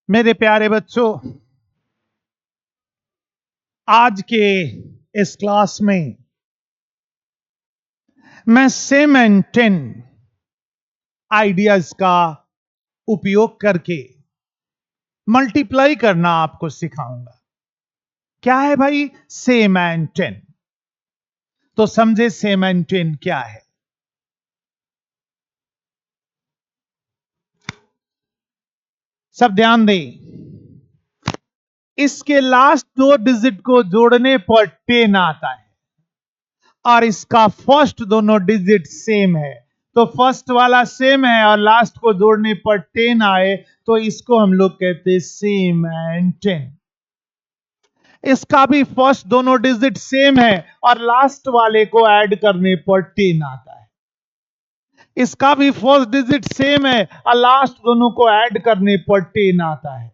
मेरे प्यारे बच्चों, आज के इस क्लास में मैं सेम एंड टेन आइडियाज का उपयोग करके मल्टीप्लाई करना आपको सिखाऊंगा। क्या है भाई सेम एंड टेन? तो समझे सेम एंड टेन क्या है। सब ध्यान दें, इसके लास्ट दो डिजिट को जोड़ने पर 10 आता है और इसका फर्स्ट दोनों डिजिट सेम है। तो फर्स्ट वाला सेम है और लास्ट को जोड़ने पर 10 आए तो इसको हम लोग कहते हैं सेम एंड 10। इसका भी फर्स्ट दोनों डिजिट सेम है और लास्ट वाले को ऐड करने पर 10 आता है। इसका भी फर्स्ट डिजिट सेम है और लास्ट दोनों को ऐड करने पर 10 आता है।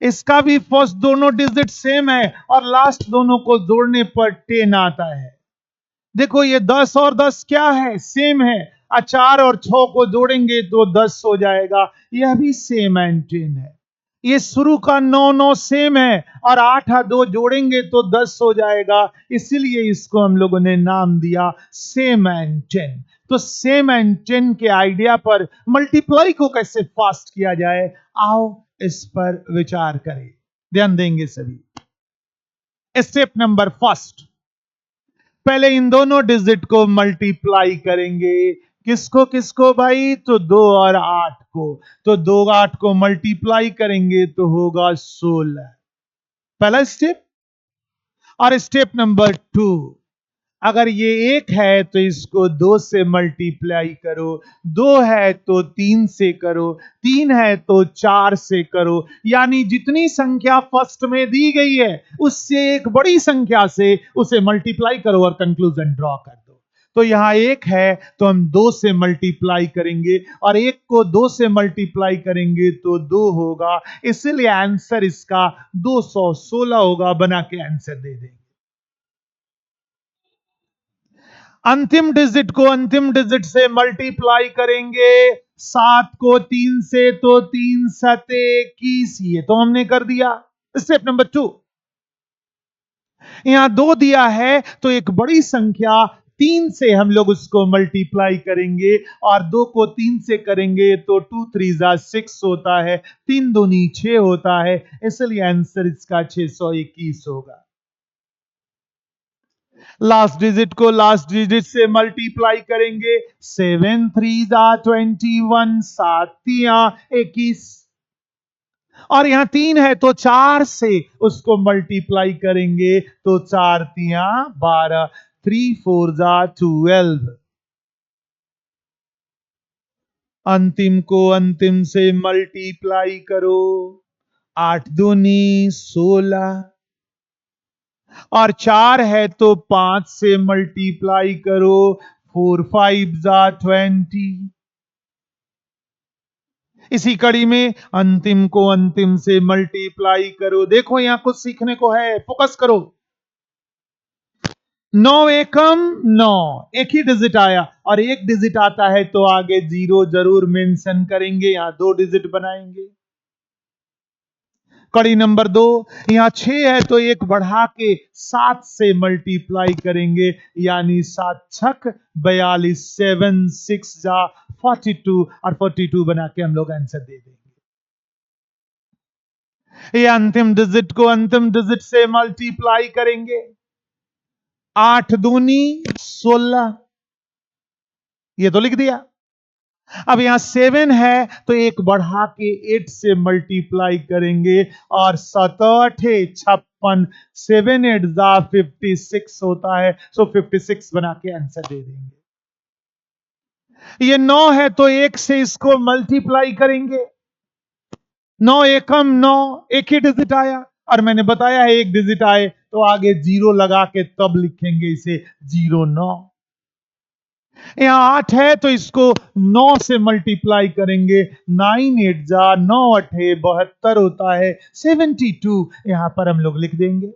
इसका भी फर्स्ट दोनों डिजिट सेम है और लास्ट दोनों को जोड़ने पर 10 आता है। देखो ये 10 और 10 क्या है? सेम है। 4 और 6 को जोड़ेंगे तो 10 हो जाएगा। यह भी सेम एंड 10 है। ये शुरू का 9 9 सेम है और 8 और 2 जोड़ेंगे तो 10 हो जाएगा। इसीलिए इसको हम लोगों ने नाम दिया सेम एंड 10। तो सेम एंड 10 के आइडिया पर मल्टीप्लाई को कैसे फास्ट किया जाए, आओ इस पर विचार करें। ध्यान देंगे सभी। स्टेप नंबर फर्स्ट, पहले इन दोनों डिजिट को मल्टीप्लाई करेंगे। किसको किसको भाई? तो 2 और 8 को। तो 2 8 को मल्टीप्लाई करेंगे तो होगा 16। पहला स्टेप। और स्टेप नंबर 2, अगर ये 1 है तो इसको 2 से मल्टीप्लाई करो, 2 है तो 3 से करो, 3 है तो 4 से करो। यानी जितनी संख्या फर्स्ट में दी गई है उससे एक बड़ी संख्या से उसे मल्टीप्लाई करो और कंक्लूजन ड्रॉ कर दो। तो यहां 1 है तो हम 2 से मल्टीप्लाई करेंगे और 1 को 2 से मल्टीप्लाई करेंगे तो 2 होगा। इसलिए आंसर इसका 216 होगा। बना के आंसर दे देंगे। अंतिम डिजिट को अंतिम डिजिट से मल्टीप्लाई करेंगे। 7 को 3 से तो 3 7 21, ये तो हमने कर दिया। स्टेप नंबर 2, यहां 2 दिया है तो एक बड़ी संख्या 3 से हम लोग उसको मल्टीप्लाई करेंगे और 2 को 3 से करेंगे तो 2 3 6 होता है, 3 दूनी 6 होता है। इसलिए आंसर इसका 621 होगा। लास्ट डिजिट को लास्ट डिजिट से मल्टीप्लाई करेंगे। 7 3 21, 7 21 और यहां 3 है तो 4 से उसको मल्टीप्लाई करेंगे तो 4 12, 3 4 12। अंतिम को अंतिम से मल्टीप्लाई करो। 8 दूनी 16 और 4 है तो 5 से मल्टीप्लाई करो। 4 5 20। इसी कड़ी में अंतिम को अंतिम से मल्टीप्लाई करो। देखो यहां कुछ सीखने को है, फोकस करो। 9 एकम 9, एक ही डिजिट आया और एक डिजिट आता है तो आगे 0 जरूर मेंशन करेंगे। यहां 2 डिजिट बनाएंगे। कड़ी नंबर 2, यहां 6 है तो एक बढ़ा के 7 से मल्टीप्लाई करेंगे। यानी 7 छक 42, 7 6 42 और 42 बना के हम लोग आंसर दे देंगे। ये अंतिम डिजिट को अंतिम डिजिट से मल्टीप्लाई करेंगे। 8 दूनी 16, ये तो लिख दिया। अब यहां 7 है तो एक बढ़ा के 8 से मल्टीप्लाई करेंगे और 7 8 56, 7 8 56 होता है। सो 56 बना के आंसर दे देंगे। ये 9 है तो 1 से इसको मल्टीप्लाई करेंगे। 9 एकम 9, एक ही डिजिट आया और मैंने बताया है एक डिजिट आए तो आगे 0 लगा के तब लिखेंगे इसे 0 9। यहां 8 है तो इसको 9 से मल्टीप्लाई करेंगे। 9 8 9 8 72 होता है। 72 यहां पर हम लोग लिख देंगे।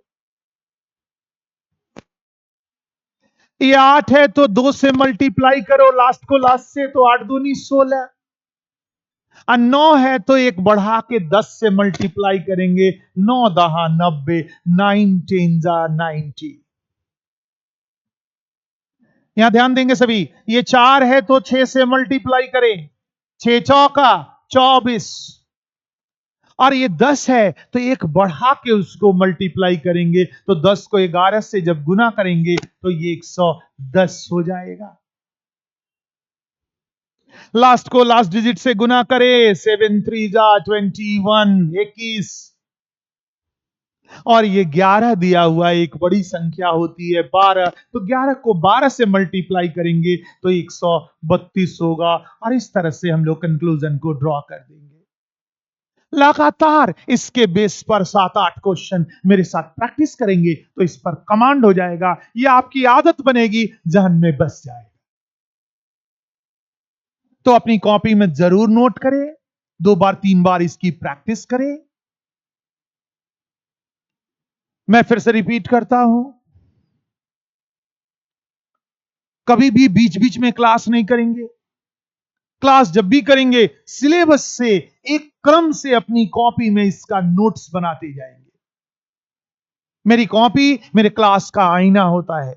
ये 8 है तो 2 से मल्टीप्लाई करो लास्ट को लास्ट से तो 8 दूनी 16। और 9 है तो एक बढ़ा के 10 से मल्टीप्लाई करेंगे, 9 दहा 90, 9 10 जा 90। यहां ध्यान देंगे सभी, ये 4 है तो 6 से मल्टीप्लाई करें, 6 चौका 24, और ये 10 है तो एक बढ़ा के उसको मल्टीप्लाई करेंगे, तो 10 को 11 से जब गुना करेंगे तो ये 110 हो जाएगा। लास्ट को लास्ट डिजिट से गुना करें, 7 3 जा 21, 21, और ये 11 दिया हुआ एक बड़ी संख्या होती है 12, तो 11 को 12 से मल्टीप्लाई करेंगे तो 132 होगा, और इस तरह से हम लोग कंक्लूजन को ड्रॉ कर देंगे। लगातार इसके बेस पर 7-8 क्वेश्चन मेरे साथ प्रैक्टिस करेंगे तो इस पर कमांड हो जाएगा, यह आपकी आदत बनेगी, जहन में बस जाएगा। तो अपनी कॉपी में जरूर नोट करें, 2 बार 3 बार इसकी प्रैक्टिस करें। मैं फिर से रिपीट करता हूं, कभी भी बीच बीच में क्लास नहीं करेंगे। क्लास जब भी करेंगे सिलेबस से एक क्रम से अपनी कॉपी में इसका नोट्स बनाते जाएंगे। मेरी कॉपी मेरे क्लास का आईना होता है।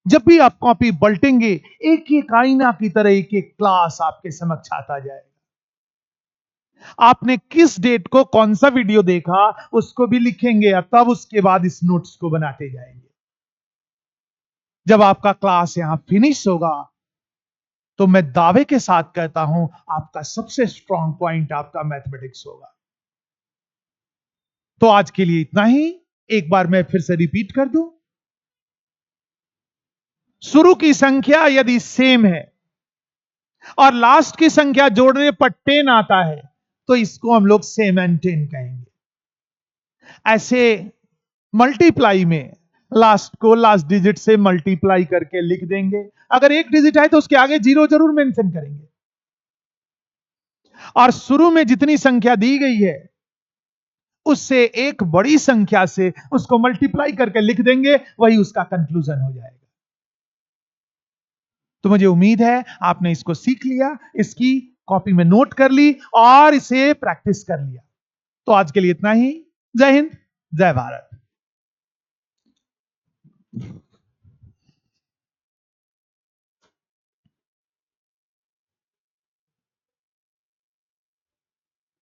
जब भी आप कॉपी पलटेंगे, एक एक आईना की तरह एक एक क्लास आपके समक्ष आता जाएगा। आपने किस डेट को कौन सा वीडियो देखा उसको भी लिखेंगे, और तब उसके बाद इस नोट्स को बनाते जाएंगे। जब आपका क्लास यहां फिनिश होगा तो मैं दावे के साथ कहता हूं आपका सबसे स्ट्रांग पॉइंट आपका मैथमेटिक्स होगा। तो आज के लिए इतना ही। एक बार मैं फिर से रिपीट कर दूं, शुरू की संख्या यदि सेम है और लास्ट की संख्या जोड़ने पर 10 आता है तो इसको हम लोग सेम एंड 10 कहेंगे। ऐसे मल्टीप्लाई में लास्ट को लास्ट डिजिट से मल्टीप्लाई करके लिख देंगे। अगर एक डिजिट है तो उसके आगे 0 जरूर मेंशन करेंगे, और शुरू में जितनी संख्या दी गई है उससे एक बड़ी संख्या से उसको मल्टीप्लाई करके लिख देंगे, वही उसका कंक्लूजन हो जाएगा। तो मुझे उम्मीद है आपने इसको सीख लिया, इसकी कॉपी में नोट कर ली और इसे प्रैक्टिस कर लिया। तो आज के लिए इतना ही। जय हिंद, जय भारत।